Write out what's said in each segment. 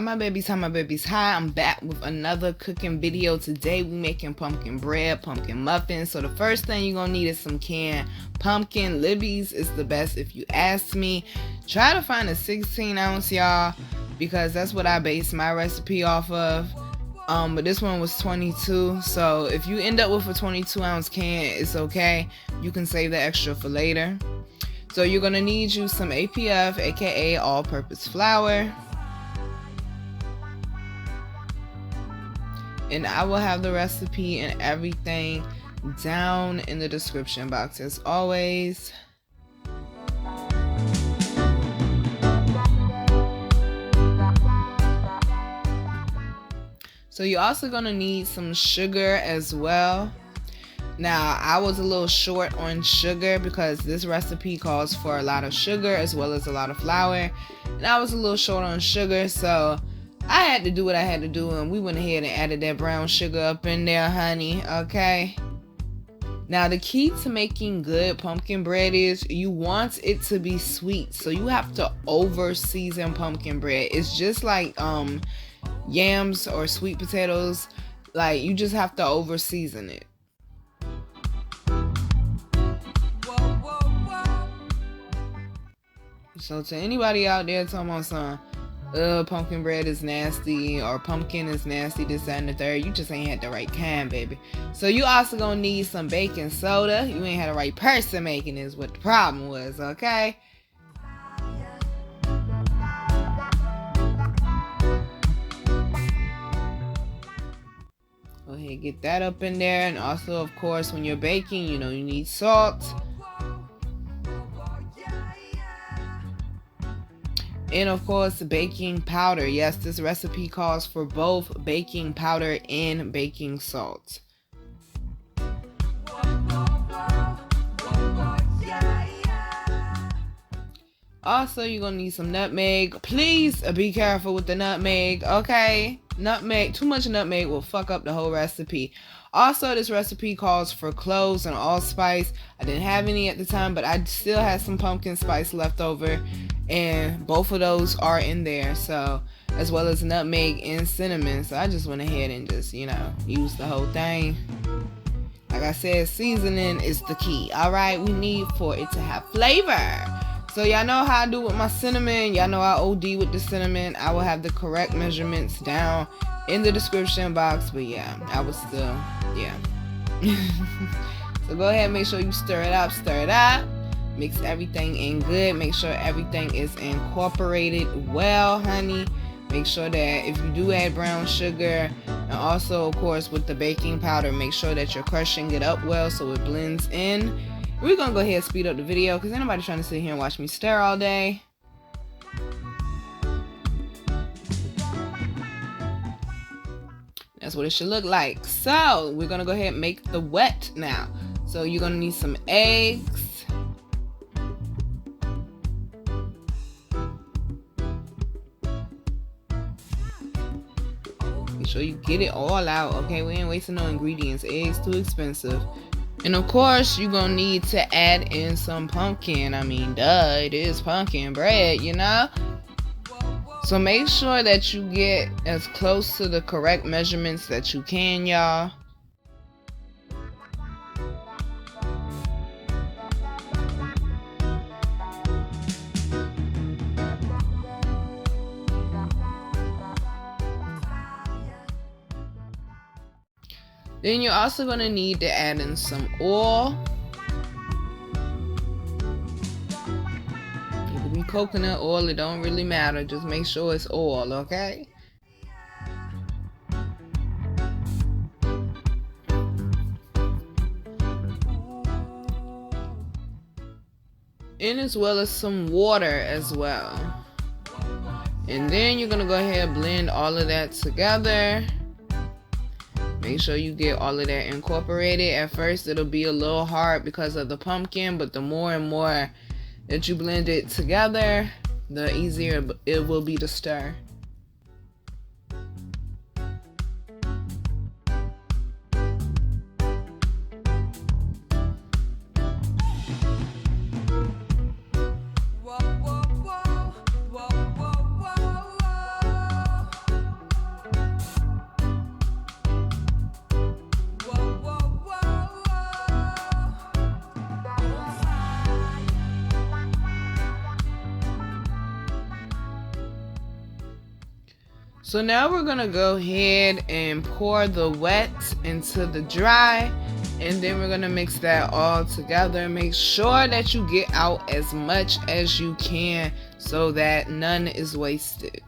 my babies, hi my babies, hi. I'm back with another cooking video. Today we making pumpkin bread, pumpkin muffins. So the first thing you're gonna need is some canned pumpkin. Libby's is the best if you ask me. Try to find a 16 ounce, y'all, because that's what I base my recipe off of. But this one was 22, so if you end up with a 22 ounce can, it's okay. You can save the extra for later. So you're gonna need you some APF, aka all-purpose flour. And I will have the recipe and everything down in the description box as always. So you're also gonna need some sugar as well. Now, I was a little short on sugar because this recipe calls for a lot of sugar as well as a lot of flour. And I was a little short on sugar, so I had to do what I had to do, and we went ahead and added that brown sugar up in there, honey, okay? Now, the key to making good pumpkin bread is you want it to be sweet, so you have to over-season pumpkin bread. It's just like yams or sweet potatoes. Like, you just have to over-season it. So to anybody out there talking about some pumpkin bread is nasty or pumpkin is nasty, this, that, and the third, you just ain't had the right kind, baby. So you also gonna need some baking soda. You ain't had the right person making this, what the problem was, okay? Go ahead, get that up in there. And also, of course, when you're baking, you know, you need salt. And of course, baking powder. Yes, this recipe calls for both baking powder and baking salt. Also, you're gonna need some nutmeg. Please be careful with the nutmeg, okay? Nutmeg, too much nutmeg will fuck up the whole recipe. Also, this recipe calls for cloves and allspice. I didn't have any at the time, but I still had some pumpkin spice left over, and both of those are in there, so, as well as nutmeg and cinnamon. So I just went ahead and just, you know, used the whole thing. Like I said, seasoning is the key. All right, we need for it to have flavor. So y'all know how I do with my cinnamon. Y'all know I OD with the cinnamon. I will have the correct measurements down in the description box. But yeah, I was still, yeah. So go ahead and make sure you stir it up. Mix everything in good. Make sure everything is incorporated well, honey. Make sure that if you do add brown sugar, and also, of course, with the baking powder, make sure that you're crushing it up well so it blends in. We're gonna go ahead and speed up the video because ain't nobody trying to sit here and watch me stir all day. That's what it should look like. So we're gonna go ahead and make the wet now. So you're gonna need some eggs. Make sure you get it all out, okay? We ain't wasting no ingredients. Eggs too expensive. And of course, you're gonna need to add in some pumpkin. I mean, duh, it is pumpkin bread, you know? So make sure that you get as close to the correct measurements that you can, y'all. Then you're also going to need to add in some oil. It could be coconut oil, it don't really matter. Just make sure it's oil, okay? And as well as some water as well. And then you're going to go ahead and blend all of that together. Make sure you get all of that incorporated. At first, it'll be a little hard because of the pumpkin, but the more and more that you blend it together, the easier it will be to stir. So now we're gonna go ahead and pour the wet into the dry, and then we're gonna mix that all together. Make sure that you get out as much as you can so that none is wasted.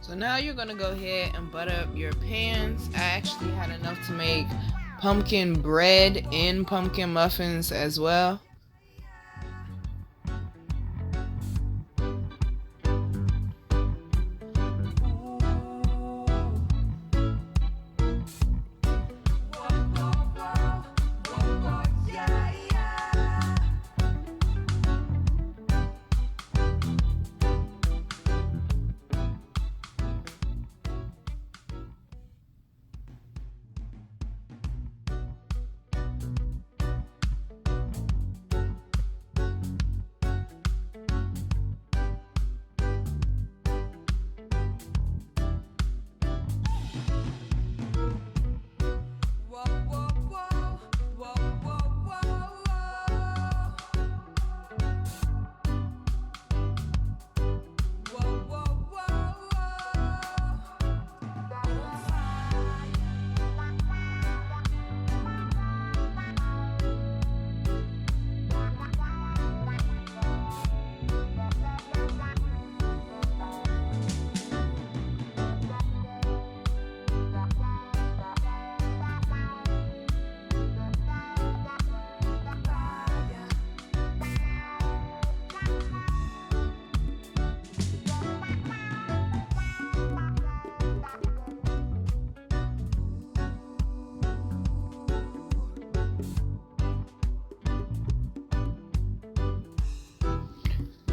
So now you're gonna go ahead and butter up your pans. I actually had enough to make pumpkin bread and pumpkin muffins as well.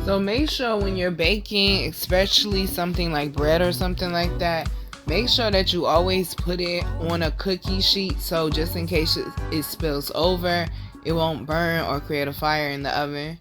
So make sure when you're baking, especially something like bread or something like that, make sure that you always put it on a cookie sheet, so just in case it spills over, it won't burn or create a fire in the oven.